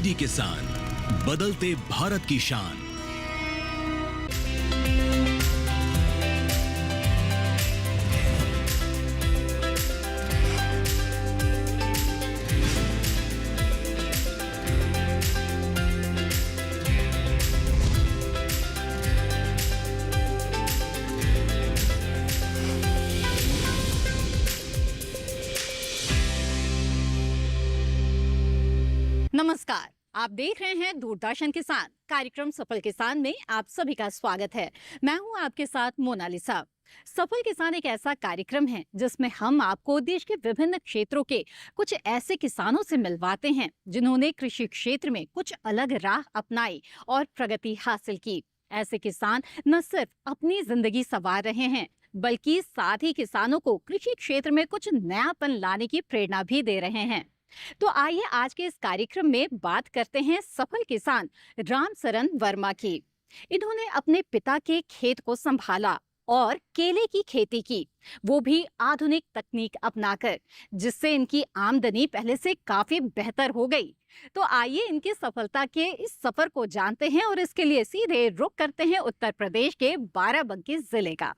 DD किसान, बदलते भारत की शान। नमस्कार, आप देख रहे हैं दूरदर्शन किसान। कार्यक्रम सफल किसान में आप सभी का स्वागत है। मैं हूं आपके साथ मोनालिसा। सफल किसान एक ऐसा कार्यक्रम है जिसमें हम आपको देश के विभिन्न क्षेत्रों के कुछ ऐसे किसानों से मिलवाते हैं जिन्होंने कृषि क्षेत्र में कुछ अलग राह अपनाई और प्रगति हासिल की। ऐसे किसान न सिर्फ अपनी जिंदगी संवार रहे हैं, बल्कि साथ ही किसानों को कृषि क्षेत्र में कुछ नयापन लाने की प्रेरणा भी दे रहे हैं। तो आइए आज के इस कार्यक्रम में बात करते हैं सफल किसान रामसरन वर्मा की। इन्होंने अपने पिता के खेत को संभाला और केले की खेती की, वो भी आधुनिक तकनीक अपनाकर, जिससे इनकी आमदनी पहले से काफी बेहतर हो गई। तो आइए इनकी सफलता के इस सफर को जानते हैं और इसके लिए सीधे रुख करते हैं उत्तर प्रदेश के बाराबंकी जिले का।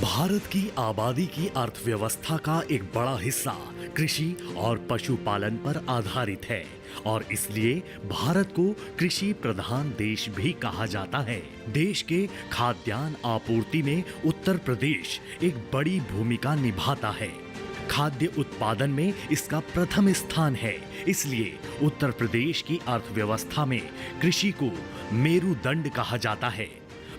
भारत की आबादी की अर्थव्यवस्था का एक बड़ा हिस्सा कृषि और पशुपालन पर आधारित है और इसलिए भारत को कृषि प्रधान देश भी कहा जाता है। देश के खाद्यान्न आपूर्ति में उत्तर प्रदेश एक बड़ी भूमिका निभाता है। खाद्य उत्पादन में इसका प्रथम स्थान है, इसलिए उत्तर प्रदेश की अर्थव्यवस्था में कृषि को मेरुदंड कहा जाता है।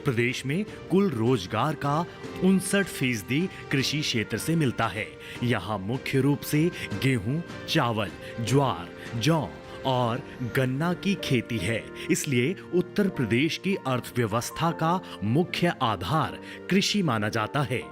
प्रदेश में कुल रोजगार का 59% कृषि क्षेत्र से मिलता है। यहाँ मुख्य रूप से गेहूं, चावल, ज्वार, जौ और गन्ना की खेती है। इसलिए उत्तर प्रदेश की अर्थव्यवस्था का मुख्य आधार कृषि माना जाता है।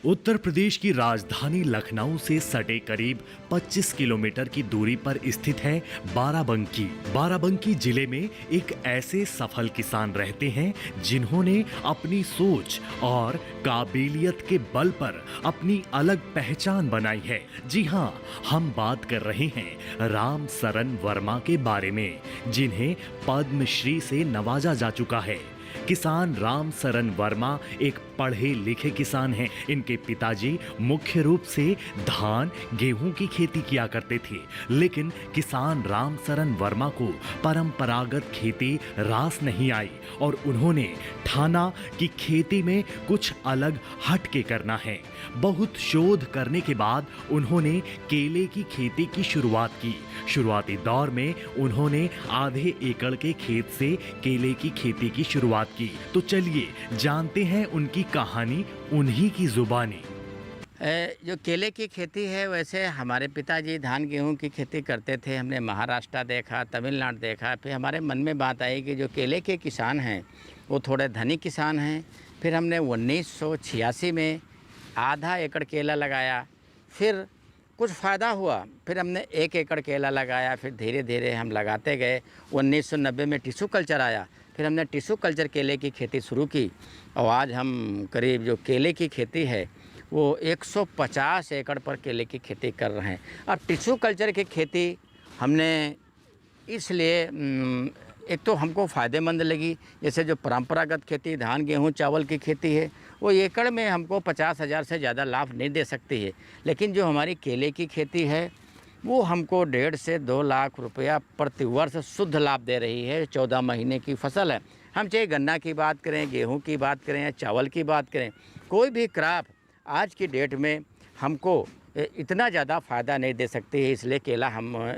उत्तर प्रदेश की राजधानी लखनऊ से सटे करीब 25 किलोमीटर की दूरी पर स्थित है बाराबंकी। बाराबंकी जिले में एक ऐसे सफल किसान रहते हैं जिन्होंने अपनी सोच और काबिलियत के बल पर अपनी अलग पहचान बनाई है। जी हाँ, हम बात कर रहे हैं रामसरन वर्मा के बारे में, जिन्हें पद्मश्री से नवाजा जा चुका है। किसान रामसरन वर्मा एक पढ़े लिखे किसान हैं। इनके पिताजी मुख्य रूप से धान, गेहूं की खेती किया करते थे, लेकिन किसान रामसरन वर्मा को परंपरागत खेती रास नहीं आई और उन्होंने ठाना कि खेती में कुछ अलग हट के करना है। बहुत शोध करने के बाद उन्होंने केले की खेती की शुरुआत की। शुरुआती दौर में उन्होंने आधे एकड़ के खेत से केले की खेती की शुरुआत की। तो चलिए जानते हैं उनकी कहानी उन्हीं की जुबानी। जो केले की खेती है, वैसे हमारे पिताजी धान गेहूं की खेती करते थे। हमने महाराष्ट्र देखा, तमिलनाडु देखा। फिर हमारे मन में बात आई कि जो केले के किसान हैं वो थोड़े धनी किसान हैं। फिर हमने 1986 में आधा एकड़ केला लगाया। फिर कुछ फ़ायदा हुआ, फिर हमने 1 एकड़ केला लगाया। फिर धीरे धीरे हम लगाते गए। 1990 में टिश्यू कल्चर आया, फिर हमने टिश्यू कल्चर केले की खेती शुरू की और आज हम करीब जो केले की खेती है वो 150 एकड़ पर केले की खेती कर रहे हैं। अब टिश्यू कल्चर की खेती हमने इसलिए एक तो हमको फ़ायदेमंद लगी। जैसे जो परंपरागत खेती धान गेहूं चावल की खेती है वो एकड़ में हमको 50,000 से ज़्यादा लाभ नहीं दे सकती है, लेकिन जो हमारी केले की खेती है वो हमको 1.5 से 2 लाख रुपया प्रति वर्ष शुद्ध लाभ दे रही है। 14 महीने की फसल है। हम चाहे गन्ना की बात करें, गेहूं की बात करें या चावल की बात करें, कोई भी क्रॉप आज की डेट में हमको इतना ज़्यादा फ़ायदा नहीं दे सकती है, इसलिए केला हम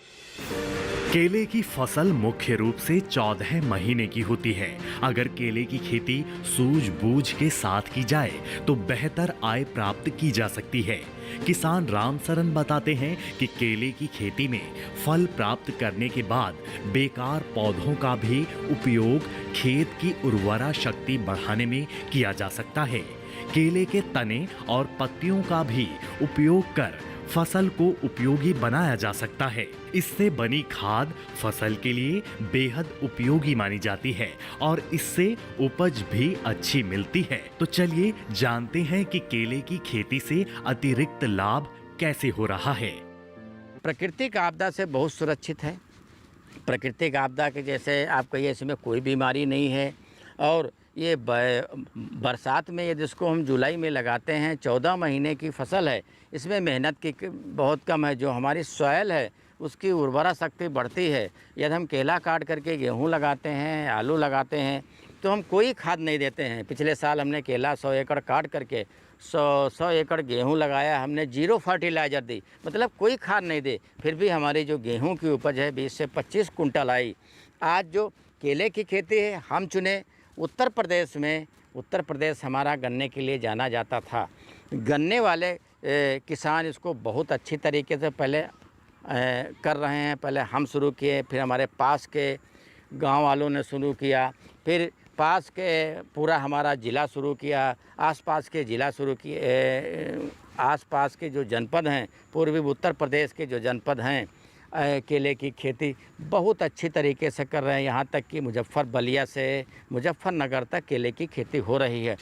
केले की फसल मुख्य रूप से 14 महीने की होती है। अगर केले की खेती सूझबूझ के साथ की जाए तो बेहतर आय प्राप्त की जा सकती है। किसान रामसरन बताते हैं कि केले की खेती में फल प्राप्त करने के बाद बेकार पौधों का भी उपयोग खेत की उर्वरा शक्ति बढ़ाने में किया जा सकता है। केले के तने और पत्तियों का भी उपयोग कर फसल को उपयोगी बनाया जा सकता है। इससे बनी खाद फसल के लिए बेहद उपयोगी मानी जाती है और इससे उपज भी अच्छी मिलती है। तो चलिए जानते हैं कि केले की खेती से अतिरिक्त लाभ कैसे हो रहा है। प्राकृतिक आपदा से बहुत सुरक्षित है। प्राकृतिक आपदा के जैसे आप कहिए इसमें कोई बीमारी नहीं है। और ये बरसात में यदि इसको हम जुलाई में लगाते हैं, 14 महीने की फसल है। इसमें मेहनत की बहुत कम है। जो हमारी सॉइल है उसकी उर्वरा शक्ति बढ़ती है। यदि हम केला काट करके गेहूं लगाते हैं, आलू लगाते हैं, तो हम कोई खाद नहीं देते हैं। पिछले साल हमने केला 100 एकड़ काट करके 100 एकड़ गेहूं लगाया, हमने 0 फर्टिलाइज़र दी, मतलब कोई खाद नहीं दे। फिर भी हमारी जो गेहूं की उपज है 20 से 25 कुंटल आई। आज जो केले की खेती है हम चुने उत्तर प्रदेश में। उत्तर प्रदेश हमारा गन्ने के लिए जाना जाता था। गन्ने वाले किसान इसको बहुत अच्छी तरीके से पहले कर रहे हैं। पहले हम शुरू किए, फिर हमारे पास के गांव वालों ने शुरू किया, फिर पास के पूरा हमारा ज़िला शुरू किया, आसपास के ज़िला शुरू किए। आसपास के जो जनपद हैं, पूर्वी उत्तर प्रदेश के जो जनपद हैं, केले की खेती बहुत अच्छी तरीके से कर रहे हैं। यहाँ तक कि बलिया से मुजफ्फरनगर तक केले की खेती हो रही है।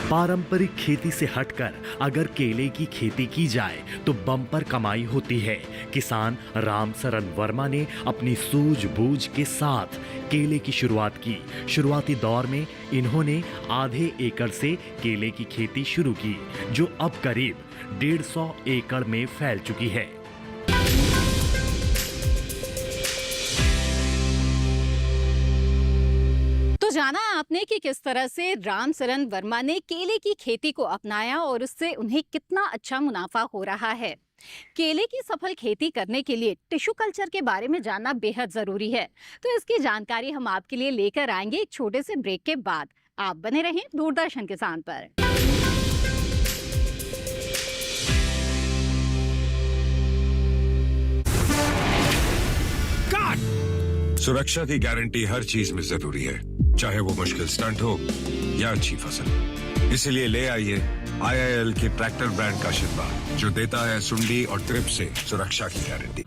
पारंपरिक खेती से हटकर अगर केले की खेती की जाए तो बम्पर कमाई होती है। किसान रामसरन वर्मा ने अपनी सूझबूझ के साथ केले की शुरुआत की। शुरुआती दौर में इन्होंने आधे एकड़ से केले की खेती शुरू की, जो अब करीब 150 एकड़ में फैल चुकी है। तो जाना आपने कि किस तरह से रामसरन वर्मा ने केले की खेती को अपनाया और उससे उन्हें कितना अच्छा मुनाफा हो रहा है। केले की सफल खेती करने के लिए टिश्यू कल्चर के बारे में जानना बेहद जरूरी है। तो इसकी जानकारी हम आपके लिए लेकर आएंगे एक छोटे से ब्रेक के बाद। आप बने रहें दूरदर्शन किसान पर। सुरक्षा की गारंटी हर चीज में जरूरी है, चाहे वो मुश्किल स्टंट हो या अच्छी फसल। इसलिए ले आइए IIL के ट्रैक्टर ब्रांड का शिद्बा, जो देता है सुंडी और ट्रिप से सुरक्षा की गारंटी।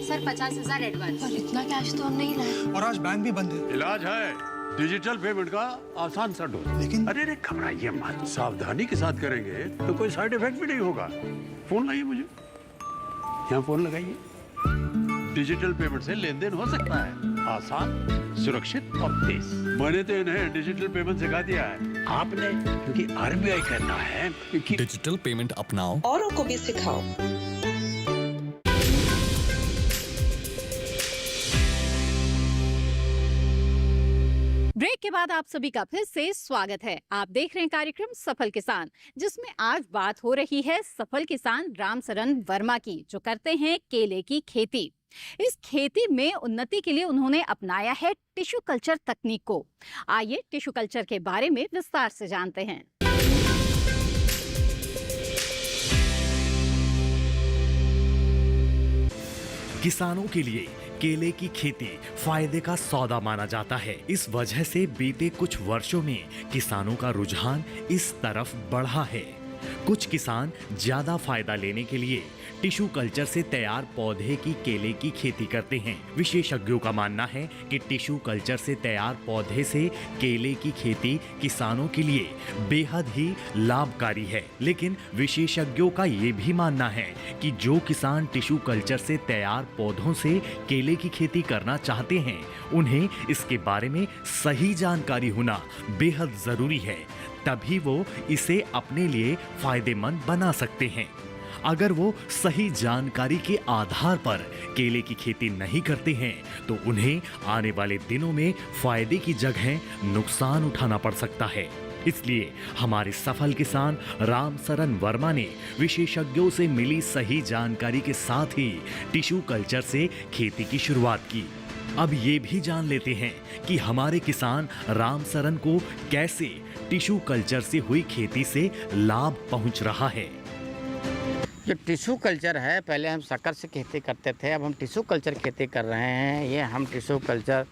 Sir 50,000 advance. पर इतना कैश तो हम नहीं लाए और आज बैंक भी बंद है। इलाज है डिजिटल पेमेंट का आसान सा डोज। लेकिन अरे घबराइए मत, सावधानी के साथ करेंगे तो कोई साइड इफेक्ट भी नहीं होगा। फोन लाइए मुझे, यहाँ फोन लगाइए। डिजिटल पेमेंट से लेन देन हो सकता है आसान, सुरक्षित और तेज। मैंने तो इन्हें डिजिटल पेमेंट सिखा दिया है, आपने? क्योंकि RBI कहता है कि डिजिटल पेमेंट अपनाओ, औरों को भी सिखाओ। ब्रेक के बाद आप सभी का फिर से स्वागत है। आप देख रहे हैं कार्यक्रम सफल किसान, जिसमें आज बात हो रही है सफल किसान रामसरन वर्मा की, जो करते हैं केले की खेती। इस खेती में उन्नति के लिए उन्होंने अपनाया है टिश्यू कल्चर तकनीक को। आइए टिश्यू कल्चर के बारे में विस्तार से जानते हैं। किसानों के लिए केले की खेती फायदे का सौदा माना जाता है। इस वजह से बीते कुछ वर्षों में किसानों का रुझान इस तरफ बढ़ा है। कुछ किसान ज्यादा फायदा लेने के लिए टिश्यू कल्चर से तैयार पौधे की केले की खेती करते हैं। विशेषज्ञों का मानना है कि टिश्यू कल्चर से तैयार पौधे से केले की खेती किसानों के लिए बेहद ही लाभकारी है। लेकिन विशेषज्ञों का ये भी मानना है कि जो किसान टिश्यू कल्चर से तैयार पौधों से केले की खेती करना चाहते हैं, उन्हें इसके बारे में सही जानकारी होना बेहद जरूरी है। तभी वो इसे अपने लिए फायदेमंद बना सकते हैं। अगर वो सही जानकारी के आधार पर केले की खेती नहीं करते हैं तो उन्हें आने वाले दिनों में फायदे की जगह नुकसान उठाना पड़ सकता है। इसलिए हमारे सफल किसान रामसरन वर्मा ने विशेषज्ञों से मिली सही जानकारी के साथ ही टिश्यू कल्चर से खेती की शुरुआत की। अब ये भी जान लेते हैं कि हमारे किसान रामसरन को कैसे टिश्यू कल्चर से हुई खेती से लाभ पहुंच रहा है। जो टिश्यू कल्चर है, पहले हम शक्कर से खेती करते थे, अब हम टिश्यू कल्चर खेती कर रहे हैं। ये हम टिश्यू कल्चर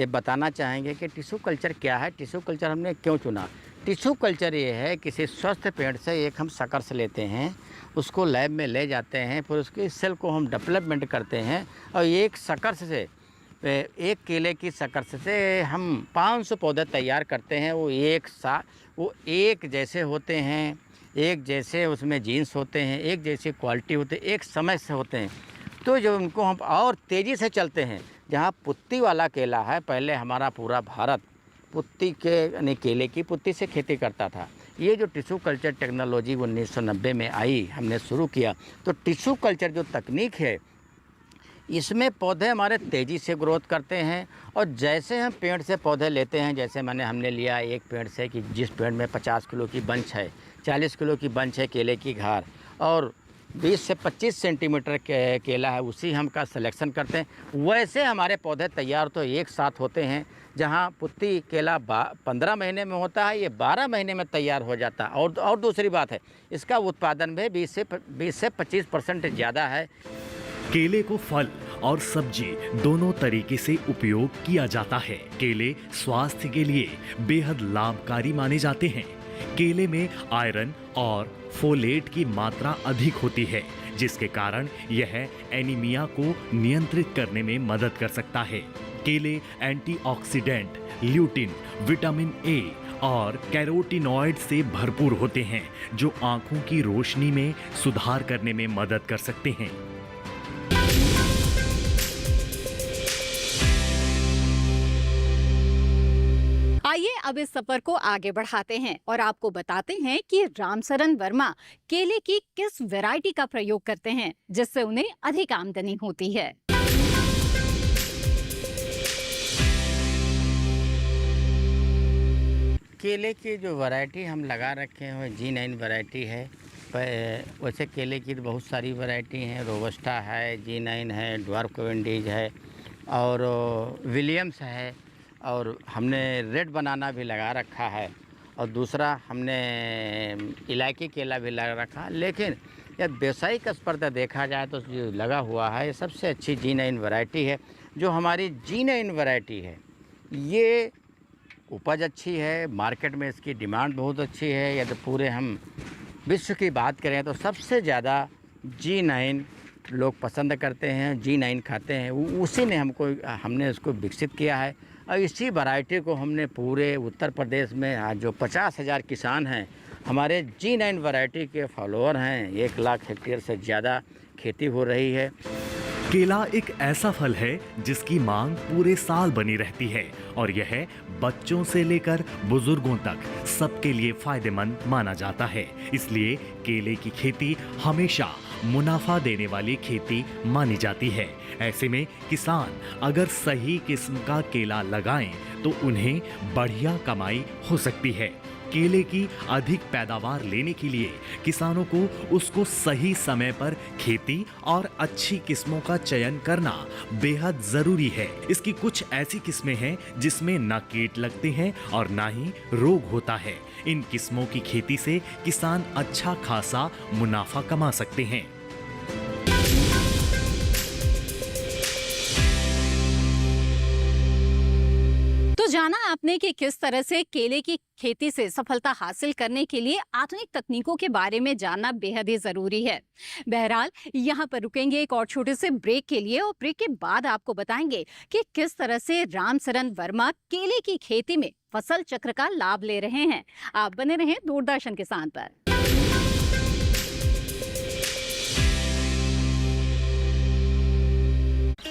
ये बताना चाहेंगे कि टिश्यू कल्चर क्या है, टिश्यू कल्चर हमने क्यों चुना। टिश्यू कल्चर ये है, किसी स्वस्थ पेड़ से एक हम शकर्स लेते हैं, उसको लैब में ले जाते हैं, फिर उसकी सेल को हम डेवलपमेंट करते हैं और एक शकर्स से, एक केले की शकर्स से हम 500 पौधे तैयार करते हैं। वो एक जैसे होते हैं, एक जैसे उसमें जीन्स होते हैं, एक जैसी क्वालिटी होते हैं, एक समय से होते हैं। तो जो उनको हम और तेज़ी से चलते हैं। जहाँ पुत्ती वाला केला है, पहले हमारा पूरा भारत पुत्ती के यानी केले की पुत्ती से खेती करता था। ये जो टिश्यू कल्चर टेक्नोलॉजी 1990 में आई, हमने शुरू किया, तो टिश्यू कल्चर जो तकनीक है, इसमें पौधे हमारे तेज़ी से ग्रोथ करते हैं। और जैसे हम पेड़ से पौधे लेते हैं, जैसे हमने लिया एक पेड़ से कि जिस पेड़ में 50 किलो की बंच है, 40 किलो की बंच है केले की घार, और 20 से 25 सेंटीमीटर केला है, उसी हम का सिलेक्शन करते हैं। वैसे हमारे पौधे तैयार तो एक साथ होते हैं। जहाँ पुत्ती केला 15 महीने में होता है, ये 12 महीने में तैयार हो जाता है। और दूसरी बात है, इसका उत्पादन भी 20 से 25% ज़्यादा है। केले को फल और सब्जी दोनों तरीके से उपयोग किया जाता है। केले स्वास्थ्य के लिए बेहद लाभकारी माने जाते हैं। केले में आयरन और फोलेट की मात्रा अधिक होती है, जिसके कारण यह एनीमिया को नियंत्रित करने में मदद कर सकता है। केले एंटीऑक्सीडेंट, ल्यूटिन, विटामिन ए और कैरोटीनॉइड से भरपूर होते हैं, जो आंखों की रोशनी में सुधार करने में मदद कर सकते हैं। आइए अब इस सफर को आगे बढ़ाते हैं और आपको बताते हैं कि रामशरण वर्मा केले की किस वैरायटी का प्रयोग करते हैं, जिससे उन्हें अधिक आमदनी होती है। केले की जो वैरायटी हम लगा रखे हैं G9 वैरायटी है। वैसे केले की तो बहुत सारी वैरायटी हैं, रोबस्टा है, G9 है, ड्वार्फ कैवेंडिश है और विलियम्स है, और हमने रेड बनाना भी लगा रखा है, और दूसरा हमने इलायची केला भी लगा रखा है। लेकिन यह व्यावसायिक स्तर पर देखा जाए तो जो लगा हुआ है, ये सबसे अच्छी G9 वैरायटी है। जो हमारी G9 वैरायटी है, ये उपज अच्छी है, मार्केट में इसकी डिमांड बहुत अच्छी है। यदि पूरे हम विश्व की बात करें तो सबसे ज़्यादा G9 लोग पसंद करते हैं, G9 खाते हैं। उसी ने हमने इसको विकसित किया है, और इसी वैरायटी को हमने पूरे उत्तर प्रदेश में आज जो 50,000 किसान हैं, हमारे G9 वैरायटी के फॉलोअर हैं। 1 लाख हेक्टेयर से ज़्यादा खेती हो रही है। केला एक ऐसा फल है जिसकी मांग पूरे साल बनी रहती है, और यह बच्चों से लेकर बुजुर्गों तक सबके लिए फायदेमंद माना जाता है। इसलिए केले की खेती हमेशा मुनाफा देने वाली खेती मानी जाती है। ऐसे में किसान अगर सही किस्म का केला लगाएं तो उन्हें बढ़िया कमाई हो सकती है। केले की अधिक पैदावार लेने के लिए किसानों को उसको सही समय पर खेती और अच्छी किस्मों का चयन करना बेहद जरूरी है। इसकी कुछ ऐसी किस्में हैं जिसमें न कीट लगते हैं और न ही रोग होता है। इन किस्मों की खेती से किसान अच्छा खासा मुनाफा कमा सकते हैं। जाना आपने कि किस तरह से केले की खेती से सफलता हासिल करने के लिए आधुनिक तकनीकों के बारे में जानना बेहद ही जरूरी है। बहरहाल यहाँ पर रुकेंगे एक और छोटे से ब्रेक के लिए, और ब्रेक के बाद आपको बताएंगे कि किस तरह से रामशरण वर्मा केले की खेती में फसल चक्र का लाभ ले रहे हैं। आप बने रहें दूरदर्शन किसान पर।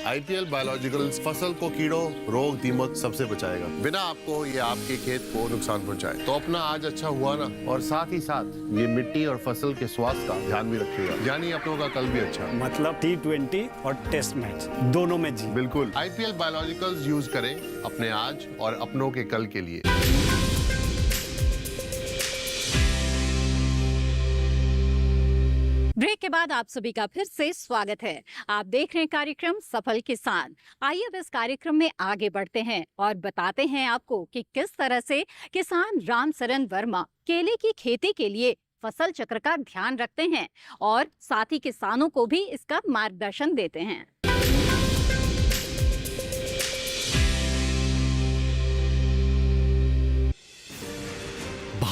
IPL बायोलॉजिकल्स फसल को कीड़ों, रोग, दीमक सबसे बचाएगा, बिना आपको ये आपके खेत को नुकसान पहुंचाए। तो अपना आज अच्छा हुआ ना, और साथ ही साथ ये मिट्टी और फसल के स्वास्थ्य का ध्यान भी रखिएगा, यानी अपनों का कल भी अच्छा। मतलब T20 और टेस्ट मैच दोनों में जी। बिल्कुल, IPL बायोलॉजिकल्स यूज करें अपने आज और अपनों के कल के लिए। ब्रेक के बाद आप सभी का फिर से स्वागत है। आप देख रहे हैं कार्यक्रम सफल किसान। आइए अब इस कार्यक्रम में आगे बढ़ते हैं और बताते हैं आपको कि किस तरह से किसान रामशरण वर्मा केले की खेती के लिए फसल चक्र का ध्यान रखते हैं और साथ ही किसानों को भी इसका मार्गदर्शन देते हैं।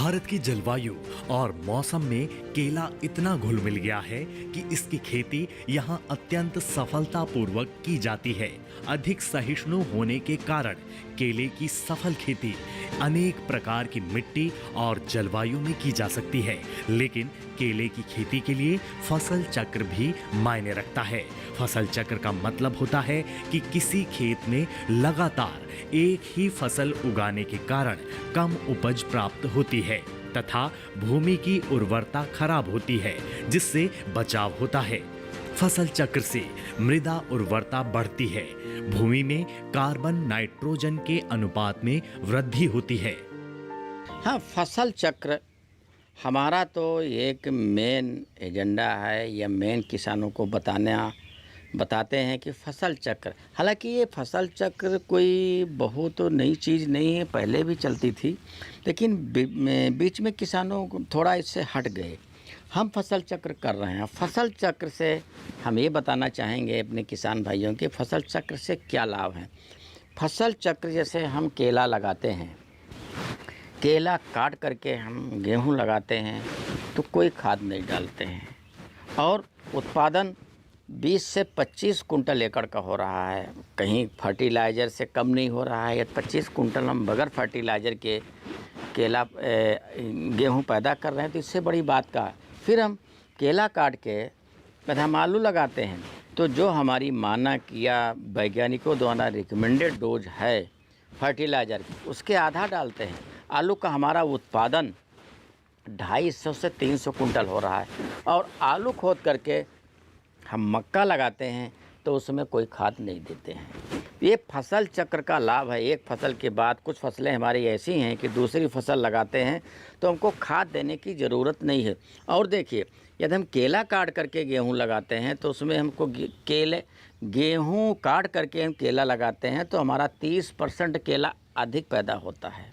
भारत की जलवायु और मौसम में केला इतना घुल मिल गया है कि इसकी खेती यहाँ अत्यंत सफलतापूर्वक की जाती है। अधिक सहिष्णु होने के कारण केले की सफल खेती अनेक प्रकार की मिट्टी और जलवायु में की जा सकती है, लेकिन केले की खेती के लिए फसल चक्र भी मायने रखता है। फसल चक्र का मतलब होता है कि किसी खेत में लगातार एक ही फसल उगाने के कारण कम उपज प्राप्त होती है तथा भूमि की उर्वरता खराब होती है, जिससे बचाव होता है। फसल चक्र से मृदा उर्वरता बढ़ती है, भूमि में कार्बन नाइट्रोजन के अनुपात में वृद्धि होती है। हाँ, फसल चक्र हमारा तो एक मेन एजेंडा है या मेन किसानों को बताते हैं कि फसल चक्र, हालांकि ये फसल चक्र कोई बहुत नई चीज़ नहीं है, पहले भी चलती थी, लेकिन बीच में किसानों को थोड़ा इससे हट गए। हम फसल चक्र कर रहे हैं। फसल चक्र से हम ये बताना चाहेंगे अपने किसान भाइयों के फसल चक्र से क्या लाभ हैं। फसल चक्र जैसे हम केला लगाते हैं, केला काट करके हम गेहूं लगाते हैं तो कोई खाद नहीं डालते हैं और उत्पादन 20 से 25 कुंटल एकड़ का हो रहा है। कहीं फर्टिलाइज़र से कम नहीं हो रहा है। या 25 कुंटल हम बगैर फर्टिलाइज़र के केला गेहूं पैदा कर रहे हैं, तो इससे बड़ी बात का। फिर हम केला काट के फिर हम आलू लगाते हैं, तो जो हमारी मानक या वैज्ञानिकों द्वारा रिकमेंडेड डोज है फर्टिलाइज़र, उसके आधा डालते हैं। आलू का हमारा उत्पादन 250 से 300 कुंटल हो रहा है। और आलू खोद करके हम मक्का लगाते हैं तो उसमें कोई खाद नहीं देते हैं। ये फसल चक्र का लाभ है। एक फसल के बाद कुछ फसलें हमारी ऐसी हैं कि दूसरी फसल लगाते हैं तो हमको खाद देने की ज़रूरत नहीं है। और देखिए, यदि हम केला काट करके गेहूं लगाते हैं तो उसमें हमको गेहूं काट करके हम केला लगाते हैं तो हमारा 30% केला अधिक पैदा होता है।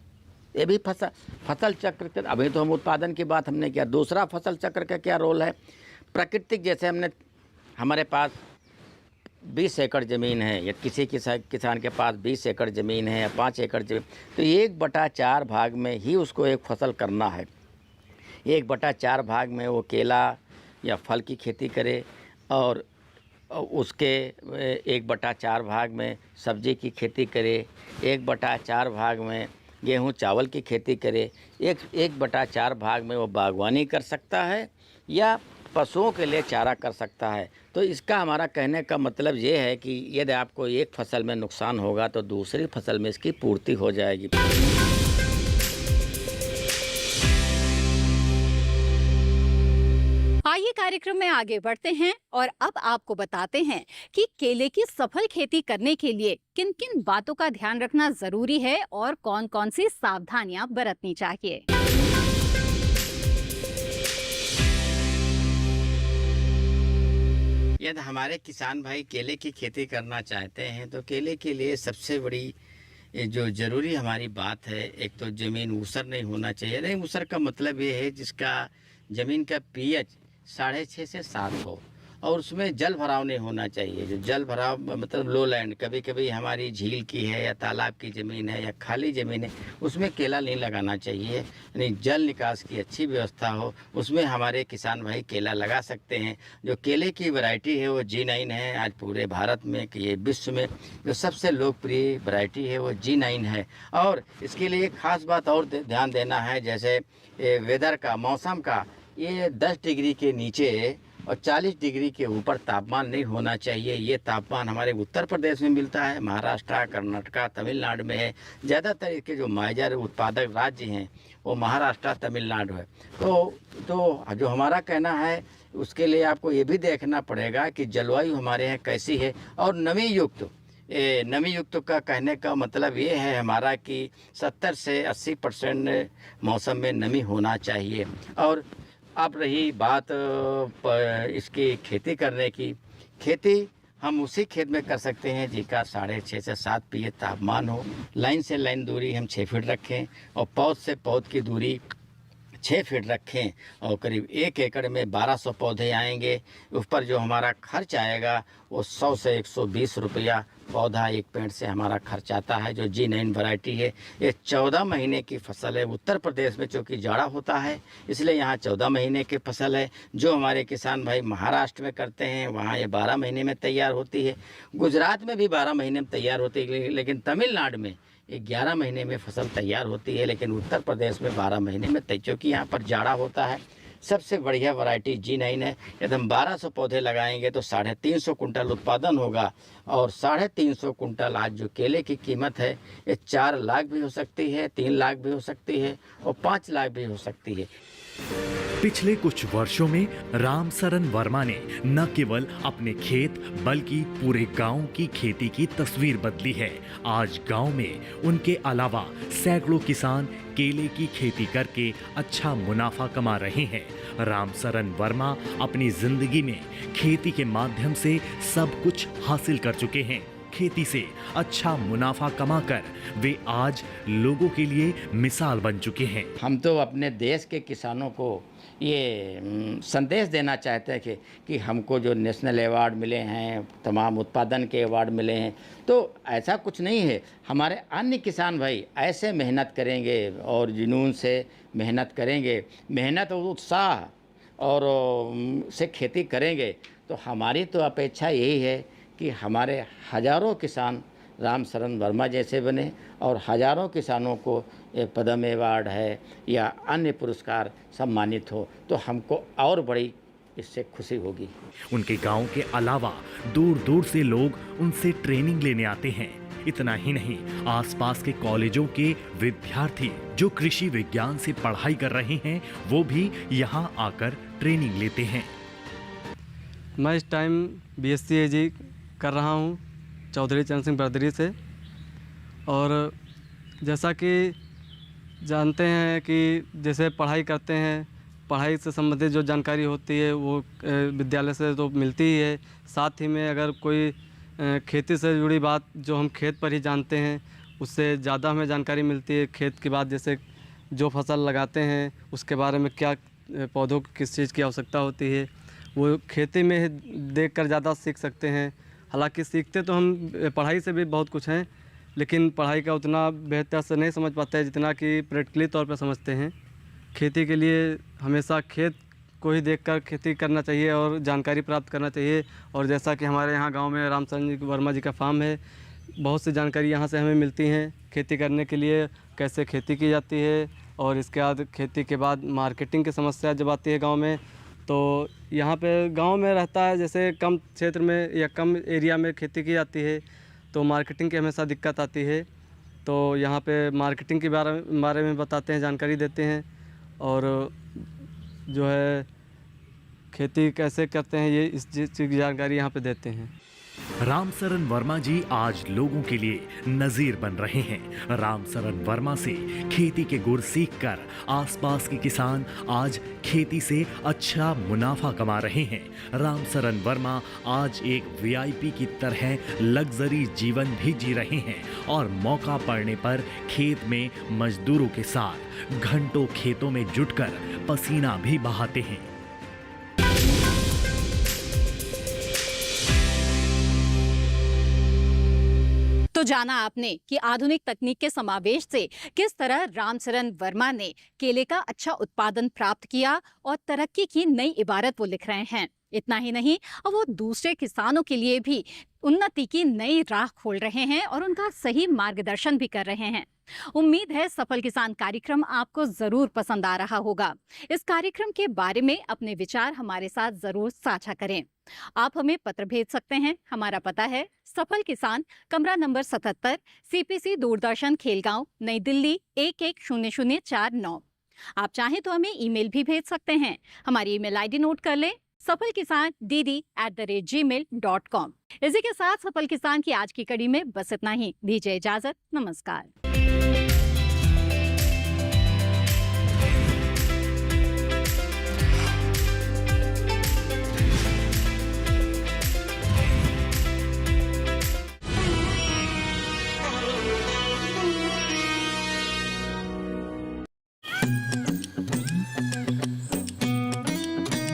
ये भी फसल चक्र के। अभी तो हम उत्पादन की बात हमने किया। दूसरा फसल चक्र का क्या रोल है। प्राकृतिक, जैसे हमारे पास 20 एकड़ ज़मीन है या किसी किसान के पास 20 एकड़ ज़मीन है या 5 एकड़ ज़मीन, तो 1/4 भाग में ही उसको एक फसल करना है। 1/4 भाग में वो केला या फल की खेती करे और उसके 1/4 भाग में सब्जी की खेती करे, 1/4 भाग में गेहूं चावल की खेती करे, 1/4 भाग में वो बागवानी कर सकता है या पशुओं के लिए चारा कर सकता है। तो इसका हमारा कहने का मतलब ये है कि यदि आपको एक फसल में नुकसान होगा तो दूसरी फसल में इसकी पूर्ति हो जाएगी। आइए कार्यक्रम में आगे बढ़ते हैं और अब आपको बताते हैं कि केले की सफल खेती करने के लिए किन किन बातों का ध्यान रखना जरूरी है और कौन कौन सी सावधानियां बरतनी चाहिए। यदि हमारे किसान भाई केले की खेती करना चाहते हैं तो केले के लिए सबसे बड़ी जो ज़रूरी हमारी बात है, एक तो ज़मीन ऊसर नहीं होना चाहिए। नहीं, ऊसर का मतलब ये है जिसका ज़मीन का pH 6.5 से 7 हो और उसमें जल भराव नहीं होना चाहिए। जो जल भराव मतलब लो लैंड, कभी कभी हमारी झील की है या तालाब की ज़मीन है या खाली ज़मीन है, उसमें केला नहीं लगाना चाहिए। यानी जल निकास की अच्छी व्यवस्था हो, उसमें हमारे किसान भाई केला लगा सकते हैं। जो केले की वैरायटी है वो G9 है। आज पूरे भारत में कि ये विश्व में जो सबसे लोकप्रिय वैरायटी है वो G9 है। और इसके लिए एक ख़ास बात और ध्यान देना है, जैसे वेदर का, मौसम का, ये 10 डिग्री के नीचे और 40 डिग्री के ऊपर तापमान नहीं होना चाहिए। ये तापमान हमारे उत्तर प्रदेश में मिलता है, महाराष्ट्र, कर्नाटका, तमिलनाडु में है। ज़्यादातर इसके जो मेजर उत्पादक राज्य हैं वो महाराष्ट्र, तमिलनाडु है। तो जो हमारा कहना है उसके लिए आपको ये भी देखना पड़ेगा कि जलवायु हमारे यहाँ कैसी है और नमी युक्त का कहने का मतलब ये है हमारा कि 70 से 80% मौसम में नमी होना चाहिए। और अब रही बात इसकी खेती करने की, खेती हम उसी खेत में कर सकते हैं जिसका 6.5 से 7 pH तापमान हो। लाइन से लाइन दूरी हम 6 फीट रखें और पौध से पौध की दूरी 6 फीट रखें और करीब 1 एकड़ में 1200 पौधे आएंगे। उस पर जो हमारा खर्च आएगा वो 100 से 120 रुपया पौधा एक पेड़ से हमारा खर्च आता है। जो G9 वैरायटी है ये 14 महीने की फसल है। उत्तर प्रदेश में चूँकि जाड़ा होता है इसलिए यहाँ 14 महीने की फसल है। जो हमारे किसान भाई महाराष्ट्र में करते हैं वहाँ ये 12 महीने में तैयार होती है। गुजरात में भी 12 महीने में तैयार होती है, लेकिन तमिलनाडु में 11 महीने में फसल तैयार होती है। लेकिन उत्तर प्रदेश में 12 महीने में क्योंकि यहाँ पर जाड़ा होता है। सबसे बढ़िया वैरायटी G9 है। यदि हम 1200 पौधे लगाएंगे तो 350 कुंटल उत्पादन होगा और 350 कुंटल आज जो केले की कीमत है ये 4 लाख भी हो सकती है, 3 लाख भी हो सकती है और 5 लाख भी हो सकती है। पिछले कुछ वर्षों में रामसरन वर्मा ने न केवल अपने खेत बल्कि पूरे गांव की खेती की तस्वीर बदली है। आज गांव में उनके अलावा सैकड़ों किसान केले की खेती करके अच्छा मुनाफा कमा रहे हैं। रामसरन वर्मा अपनी जिंदगी में खेती के माध्यम से सब कुछ हासिल कर चुके हैं। खेती से अच्छा मुनाफा कमाकर वे आज लोगों के लिए मिसाल बन चुके हैं। हम तो अपने देश के किसानों को ये संदेश देना चाहते हैं कि हमको जो नेशनल अवार्ड मिले हैं, तमाम उत्पादन के अवार्ड मिले हैं, तो ऐसा कुछ नहीं है। हमारे अन्य किसान भाई ऐसे मेहनत करेंगे और जुनून से मेहनत करेंगे, मेहनत और उत्साह और से खेती करेंगे तो हमारी तो अपेक्षा यही है कि हमारे हजारों किसान रामसरन वर्मा जैसे बने और हजारों किसानों को ये पद्म अवार्ड है या अन्य पुरस्कार सम्मानित हो तो हमको और बड़ी इससे खुशी होगी। उनके गांव के अलावा दूर दूर से लोग उनसे ट्रेनिंग लेने आते हैं। इतना ही नहीं, आसपास के कॉलेजों के विद्यार्थी जो कृषि विज्ञान से पढ़ाई कर रहे हैं वो भी यहाँ आकर ट्रेनिंग लेते हैं। मैं इस टाइम BSc AG कर रहा हूँ चौधरी चरण सिंह ब्रदरी से। और जैसा कि जानते हैं कि जैसे पढ़ाई करते हैं, पढ़ाई से संबंधित जो जानकारी होती है वो विद्यालय से तो मिलती ही है। साथ ही में अगर कोई खेती से जुड़ी बात जो हम खेत पर ही जानते हैं उससे ज़्यादा हमें जानकारी मिलती है। खेत के बाद जैसे जो फसल लगाते हैं उसके बारे में क्या पौधों की किस चीज़ की आवश्यकता होती है वो खेती में देखकर ज़्यादा सीख सकते हैं। हालांकि सीखते तो हम पढ़ाई से भी बहुत कुछ हैं, लेकिन पढ़ाई का उतना बेहतर से नहीं समझ पाते हैं जितना कि प्रैक्टिकली तौर पर समझते हैं। खेती के लिए हमेशा खेत को ही देखकर खेती करना चाहिए और जानकारी प्राप्त करना चाहिए। और जैसा कि हमारे यहाँ गांव में रामसरन वर्मा जी का फार्म है, बहुत सी जानकारी यहाँ से हमें मिलती हैं खेती करने के लिए, कैसे खेती की जाती है और इसके बाद खेती के बाद मार्केटिंग की समस्या जब आती है गाँव में तो यहाँ पे गांव में रहता है जैसे कम क्षेत्र में या कम एरिया में खेती की जाती है तो मार्केटिंग की हमेशा दिक्कत आती है। तो यहाँ पे मार्केटिंग के बारे में बताते हैं, जानकारी देते हैं और जो है खेती कैसे करते हैं ये इस चीज़ की जानकारी यहाँ पे देते हैं। रामसरन वर्मा जी आज लोगों के लिए नजीर बन रहे हैं। रामसरन वर्मा से खेती के गुर सीखकर आसपास के किसान आज खेती से अच्छा मुनाफा कमा रहे हैं। रामसरन वर्मा आज एक VIP की तरह लग्जरी जीवन भी जी रहे हैं और मौका पड़ने पर खेत में मजदूरों के साथ घंटों खेतों में जुटकर पसीना भी बहाते हैं। तो जाना आपने कि आधुनिक तकनीक के समावेश से किस तरह रामसरन वर्मा ने केले का अच्छा उत्पादन प्राप्त किया और तरक्की की नई इबारत वो लिख रहे हैं। इतना ही नहीं, अब वो दूसरे किसानों के लिए भी उन्नति की नई राह खोल रहे हैं और उनका सही मार्गदर्शन भी कर रहे हैं। उम्मीद है सफल किसान कार्यक्रम आपको जरूर पसंद आ रहा होगा। इस कार्यक्रम के बारे में अपने विचार हमारे साथ जरूर साझा करें। आप हमें पत्र भेज सकते हैं। हमारा पता है सफल किसान, कमरा नंबर 77, CPC दूरदर्शन खेलगांव, नई दिल्ली 110049। आप चाहें तो हमें ईमेल भी भेज सकते हैं। हमारी ईमेल ID नोट कर लें, safalkisan@gmail.com। इसी के साथ सफल किसान की आज की कड़ी में बस इतना ही। दीजिए इजाजत, नमस्कार।